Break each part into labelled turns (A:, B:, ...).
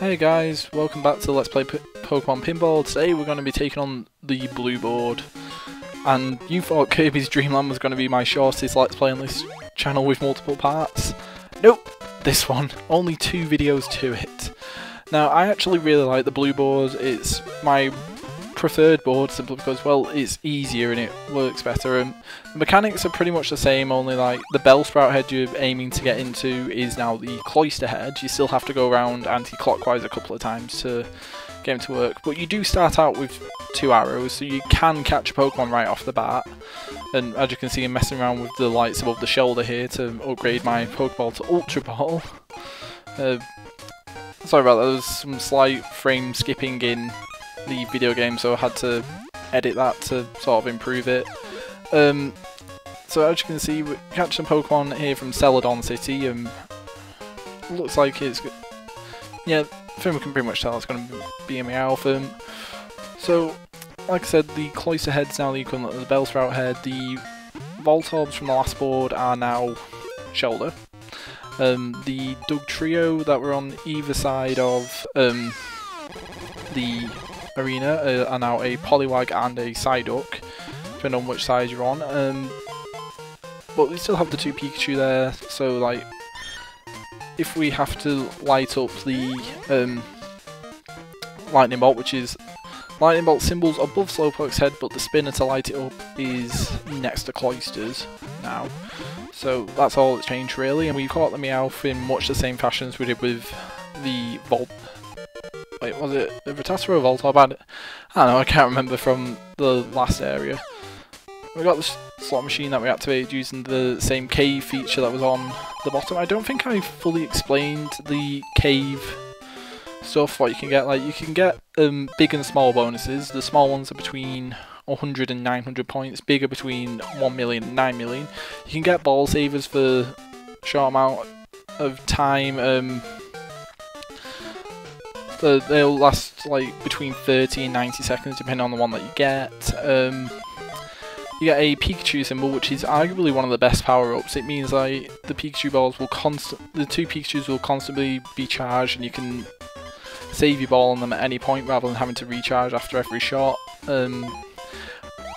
A: Hey guys, welcome back to Let's Play Pokemon Pinball. Today we're going to be taking on the blue board. And you thought Kirby's Dream Land was going to be my shortest Let's Play on this channel with multiple parts. Nope, this one. Only 2 videos to it. Now, I actually really like the blue board. It's my preferred board simply because, well, it's easier and it works better. The mechanics are pretty much the same, only like the Bellsprout head you're aiming to get into is now the Cloister head. You still have to go around anti-clockwise a couple of times to get him to work, but you do start out with 2 arrows, so you can catch a Pokemon right off the bat. And as you can see, I'm messing around with the lights above the shoulder here to upgrade my Pokeball to Ultra Ball. Sorry about that, there was some slight frame skipping in the video game, so I had to edit that to sort of improve it. So as you can see, we're catching Pokemon here from Celadon City. Looks like it's, yeah, I think we can pretty much tell it's going to be a Meowth. So, like I said, the Cloister head's now the equivalent of the Bellsprout head. The Voltorbs from the last board are now shoulder. The Dugtrio that were on either side of the arena are now a Poliwag and a Psyduck, depending on which side you're on. But we still have the 2 Pikachu there, so like if we have to light up the Lightning Bolt, which is Lightning Bolt symbols above Slowpoke's head, but the spinner to light it up is next to Cloister's now. So that's all that's changed really, and we caught the Meowth in much the same fashion as we did with the Wait, was it a Rattata or a Voltorb? I don't know, I can't remember from the last area. We got the slot machine that we activated using the same cave feature that was on the bottom. I don't think I fully explained the cave stuff, what you can get. Like, you can get big and small bonuses. The small ones are between 100 and 900 points, bigger between 1 million and 9 million. You can get ball savers for a short amount of time. They'll last like between 30 and 90 seconds depending on the one that you get. You get a Pikachu symbol, which is arguably one of the best power-ups. It means like the Pikachu balls will the 2 Pikachus will constantly be charged, and you can save your ball on them at any point rather than having to recharge after every shot. And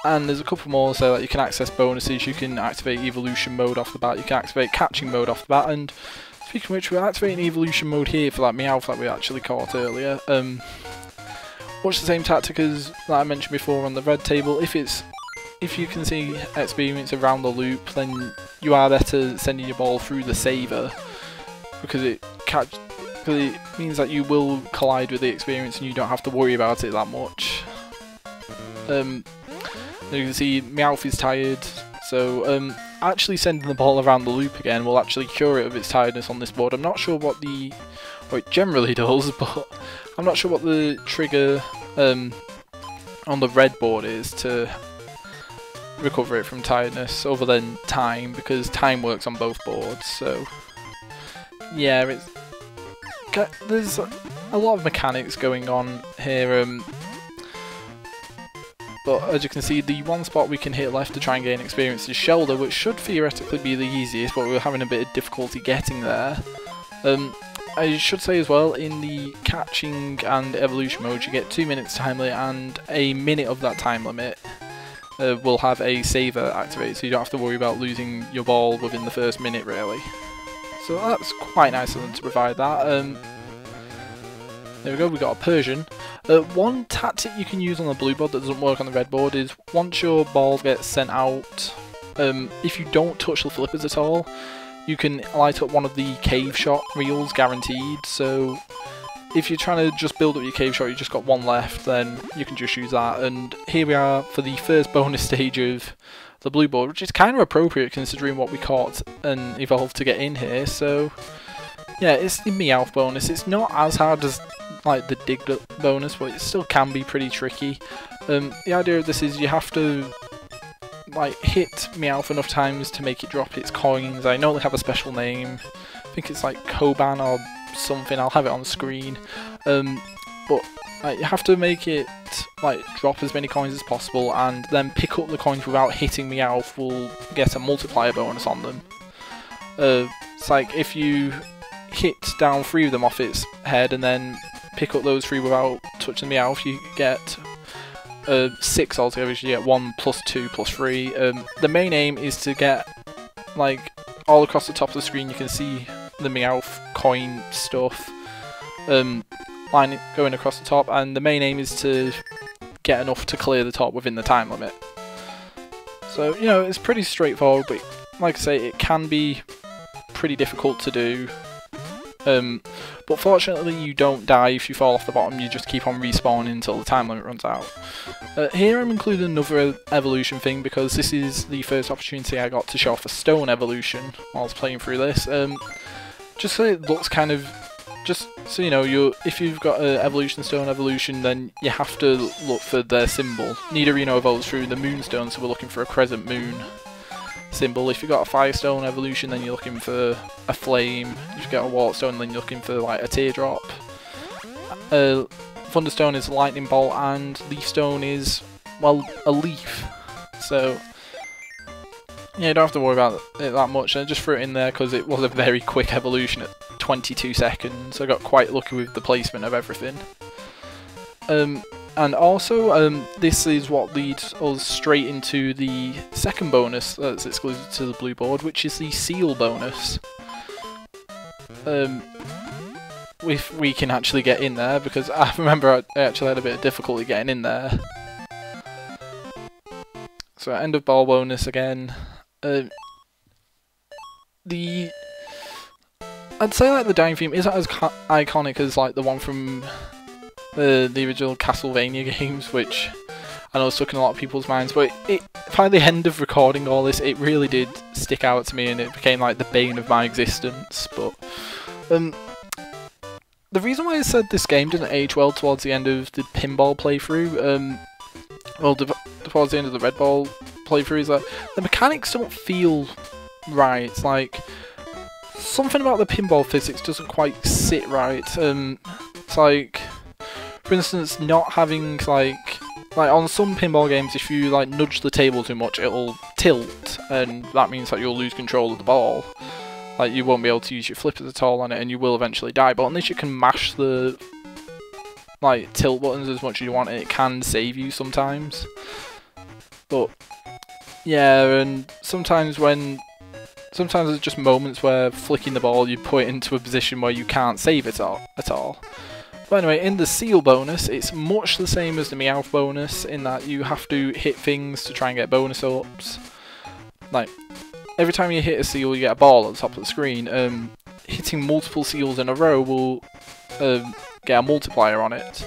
A: there's a couple more, so that you can access bonuses. You can activate evolution mode off the bat. You can activate catching mode off the bat. And speaking of which, we're activating evolution mode here for that Meowth that we actually caught earlier. Much the same tactic as that I mentioned before on the red table. If you can see experience around the loop, then you are better sending your ball through the saver, because it means that you will collide with the experience and you don't have to worry about it that much. You can see Meowth is tired, so actually sending the ball around the loop again will actually cure it of its tiredness on this board. I'm not sure what it generally does, but I'm not sure what the trigger on the red board is to recover it from tiredness, other than time, because time works on both boards. So yeah, there's a lot of mechanics going on here. But as you can see, the one spot we can hit left to try and gain experience is shoulder, which should theoretically be the easiest, but we're having a bit of difficulty getting there. I should say as well, in the catching and evolution mode, you get 2 minutes time limit, and a minute of that time limit will have a saver activated, so you don't have to worry about losing your ball within the first minute really. So that's quite nice of them to provide that. There we go, we got a Persian. One tactic you can use on the blue board that doesn't work on the red board is once your ball gets sent out, if you don't touch the flippers at all, you can light up one of the cave shot reels guaranteed. So if you're trying to just build up your cave shot, you just got 1 left, then you can just use that. And here we are for the first bonus stage of the blue board, which is kind of appropriate considering what we caught and evolved to get in here. So yeah, it's the Meowth bonus. It's not as hard as like the Dig bonus, but it still can be pretty tricky. The idea of this is you have to like hit Meowth enough times to make it drop its coins. I know they have a special name. I think it's like Koban or something. I'll have it on screen. But you have to make it like drop as many coins as possible, and then pick up the coins without hitting Meowth will get a multiplier bonus on them. It's like if you hit down 3 of them off its head and then pick up those 3 without touching the Meowth, you get 6 altogether, so you get 1 plus 2 plus 3. The main aim is to get, like, all across the top of the screen you can see the Meowth coin stuff line going across the top, and the main aim is to get enough to clear the top within the time limit. So, you know, it's pretty straightforward, but like I say, it can be pretty difficult to do. But fortunately you don't die if you fall off the bottom, you just keep on respawning until the time limit runs out. Here I'm including another evolution thing because this is the first opportunity I got to show off a stone evolution while I was playing through this. Just so it looks kind of, just so you know, if you've got an evolution stone evolution, then you have to look for their symbol. Nidorino evolves through the moonstone, so we're looking for a crescent moon symbol. If you've got a firestone evolution, then you're looking for a flame. If you've got a waterstone, then you're looking for like a teardrop. Thunderstone is a lightning bolt, and leafstone is, well, a leaf. So yeah, you don't have to worry about it that much. I just threw it in there because it was a very quick evolution at 22 seconds. I got quite lucky with the placement of everything. And also, this is what leads us straight into the second bonus that's exclusive to the blue board, which is the seal bonus. If we can actually get in there, because I remember I actually had a bit of difficulty getting in there. So end of ball bonus again. I'd say like the dying theme isn't as iconic as like the one from the original Castlevania games, which I know stuck in a lot of people's minds, but by the end of recording all this, it really did stick out to me, and it became like the bane of my existence. But the reason why I said this game didn't age well towards the end of the Pinball playthrough, well, towards the end of the Red Ball playthrough, is that the mechanics don't feel right. It's like something about the pinball physics doesn't quite sit right. It's like, for instance, not having like on some pinball games, if you like nudge the table too much, it'll tilt, and that means that you'll lose control of the ball. Like, you won't be able to use your flippers at all on it, and you will eventually die. But unless you can mash the like tilt buttons as much as you want, and it can save you sometimes. But yeah, and sometimes there's just moments where flicking the ball, you put it into a position where you can't save it at all. But anyway, in the seal bonus, it's much the same as the Meowth bonus, in that you have to hit things to try and get bonus ups. Like, every time you hit a seal, you get a ball at the top of the screen. Hitting multiple seals in a row will get a multiplier on it.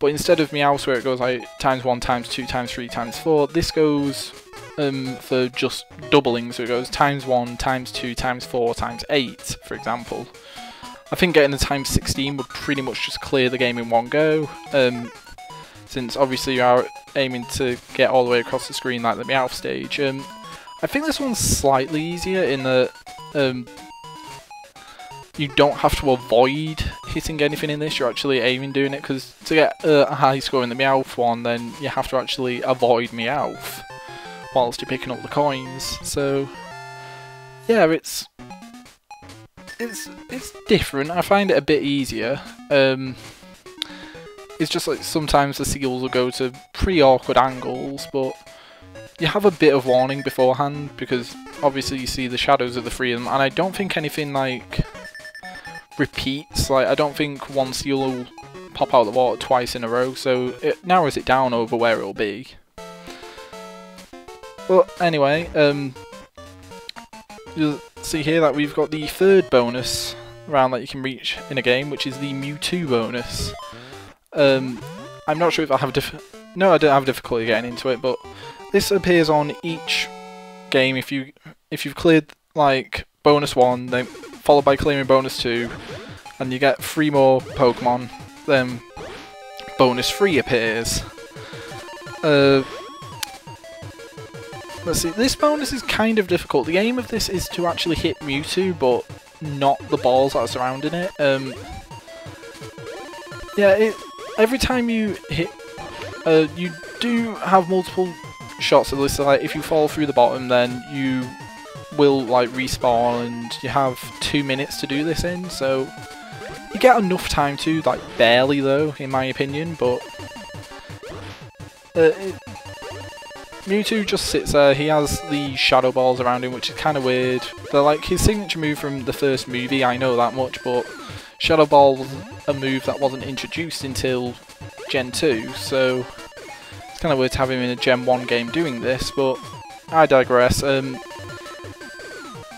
A: But instead of Meowth, where it goes like times 1, times 2, times 3, times 4, this goes for just doubling, so it goes times 1, times 2, times 4, times 8, for example. I think getting the times 16 would pretty much just clear the game in one go, since obviously you are aiming to get all the way across the screen like the Meowth stage. I think this one's slightly easier in that you don't have to avoid hitting anything in this, you're actually aiming doing it, because to get a high score in the Meowth one, then you have to actually avoid Meowth whilst you're picking up the coins. So yeah, it's different. I find it a bit easier. It's just like sometimes the seals will go to pretty awkward angles, but you have a bit of warning beforehand, because obviously you see the shadows of the three of them, and I don't think anything like repeats. Like, I don't think one seal will pop out of the water twice in a row, so it narrows it down over where it'll be. But anyway, you'll see here that we've got the third bonus round that you can reach in a game, which is the Mewtwo bonus. I'm not sure if I have no, I don't have difficulty getting into it, but this appears on each game if you've cleared like bonus 1, then followed by clearing bonus 2, and you get 3 more Pokemon, then bonus 3 appears. Let's see, this bonus is kind of difficult. The aim of this is to actually hit Mewtwo, but not the balls that are surrounding it. Yeah, every time you hit, you do have multiple shots of this. So, like, if you fall through the bottom, then you will like respawn, and you have 2 minutes to do this in. So You get enough time to, like, barely though, in my opinion, but Mewtwo just sits there. He has the shadow balls around him, which is kind of weird. They're like his signature move from the first movie, I know that much, but shadow ball was a move that wasn't introduced until Gen 2, so it's kind of weird to have him in a Gen 1 game doing this, but I digress.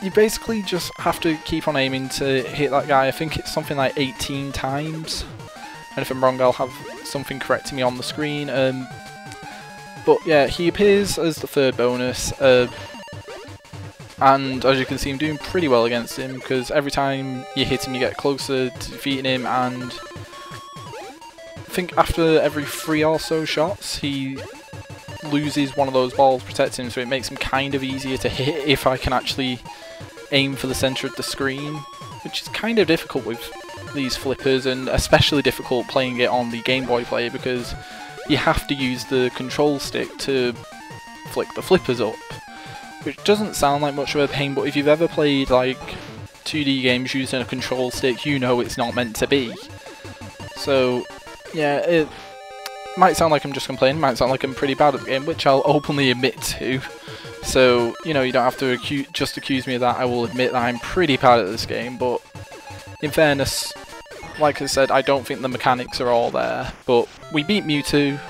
A: You basically just have to keep on aiming to hit that guy. I think it's something like 18 times. And if I'm wrong, I'll have something correcting me on the screen. But yeah, he appears as the third bonus. And as you can see, I'm doing pretty well against him, because every time you hit him, you get closer to defeating him. And I think after every 3 or so shots, he loses one of those balls protecting him, so it makes him kind of easier to hit if I can actually aim for the centre of the screen, which is kind of difficult with these flippers, and especially difficult playing it on the Game Boy player, because you have to use the control stick to flick the flippers up, which doesn't sound like much of a pain, but if you've ever played like 2D games using a control stick, you know it's not meant to be. So yeah, it might sound like I'm just complaining, might sound like I'm pretty bad at the game, which I'll openly admit to. So, you know, you don't have to just accuse me of that. I will admit that I'm pretty bad at this game, but in fairness, like I said, I don't think the mechanics are all there. But we beat Mewtwo.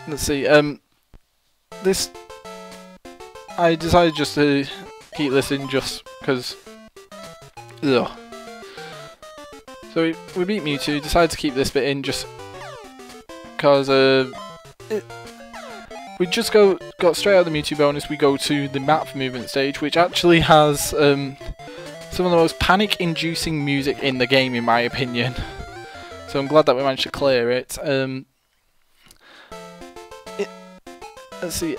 A: Let's see. This, I decided just to keep this in just because. Ugh. So we beat Mewtwo. Decided to keep this bit in just because we just got straight out of the Mewtwo bonus. We go to the map movement stage, which actually has some of the most panic-inducing music in the game, in my opinion. So I'm glad that we managed to clear it. Let's see.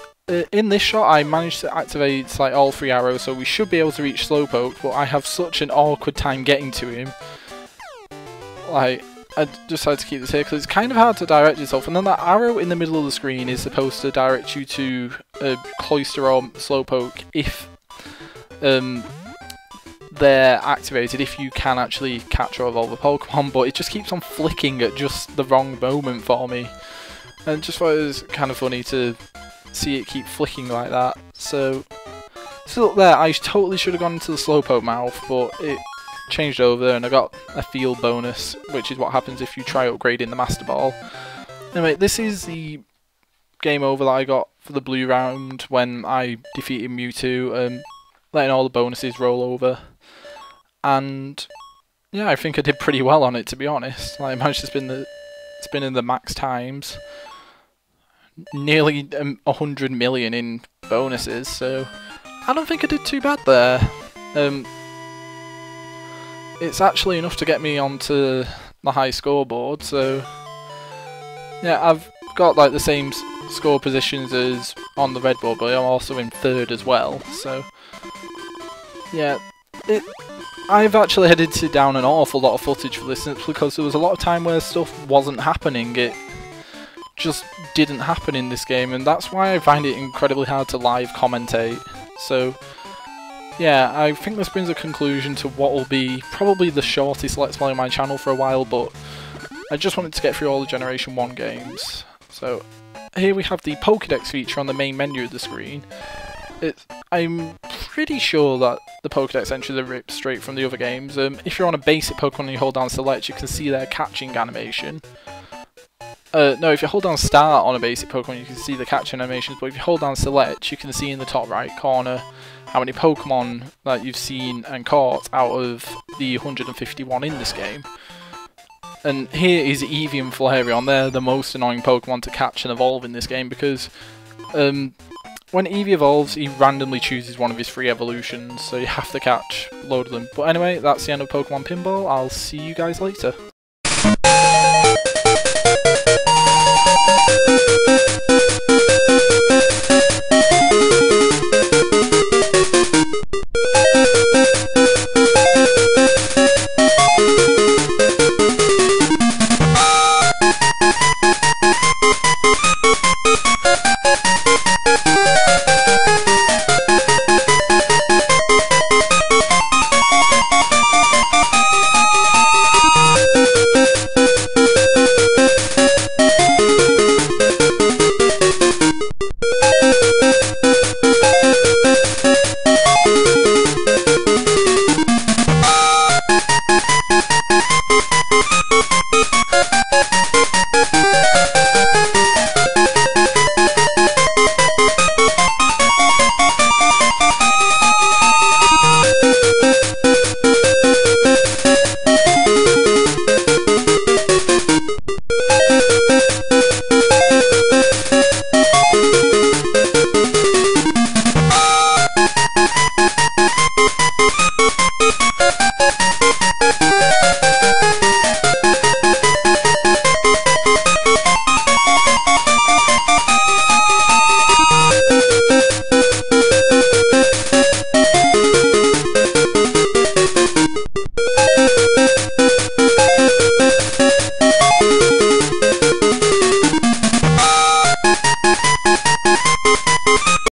A: In this shot, I managed to activate like all 3 arrows, so we should be able to reach Slowpoke. But I have such an awkward time getting to him. Like, I decided to keep this here because it's kind of hard to direct yourself, and then that arrow in the middle of the screen is supposed to direct you to Cloyster or Slowpoke if they're activated, if you can actually catch or evolve a Pokemon, but it just keeps on flicking at just the wrong moment for me, and just thought it was kind of funny to see it keep flicking like that. So look there, I totally should have gone into the Slowpoke mouth, but it changed over and I got a field bonus, which is what happens if you try upgrading the Master Ball. Anyway, this is the game over that I got for the blue round when I defeated Mewtwo, letting all the bonuses roll over. And yeah, I think I did pretty well on it, to be honest. Like, I managed to spin in the max times, nearly 100 million in bonuses, so I don't think I did too bad there. It's actually enough to get me onto the high scoreboard, so yeah, I've got like the same score positions as on the red board, but I'm also in 3rd as well, so yeah, I've actually edited down an awful lot of footage for this because there was a lot of time where stuff wasn't happening. It just didn't happen in this game, and that's why I find it incredibly hard to live commentate. So yeah, I think this brings a conclusion to what will be probably the shortest Let's Play on my channel for a while, but I just wanted to get through all the Generation 1 games. So here we have the Pokédex feature on the main menu of the screen. I'm pretty sure that the Pokédex entries are ripped straight from the other games. If you're on a basic Pokemon and you hold down select, you can see their catching animation. No, if you hold down start on a basic Pokemon, you can see the catching animations, but if you hold down select, you can see in the top right corner how many Pokemon that you've seen and caught out of the 151 in this game. And here is Eevee and Flareon. They're the most annoying Pokemon to catch and evolve in this game, because when Eevee evolves, he randomly chooses one of his 3 evolutions, so you have to catch a load of them. But anyway, that's the end of Pokemon Pinball. I'll see you guys later.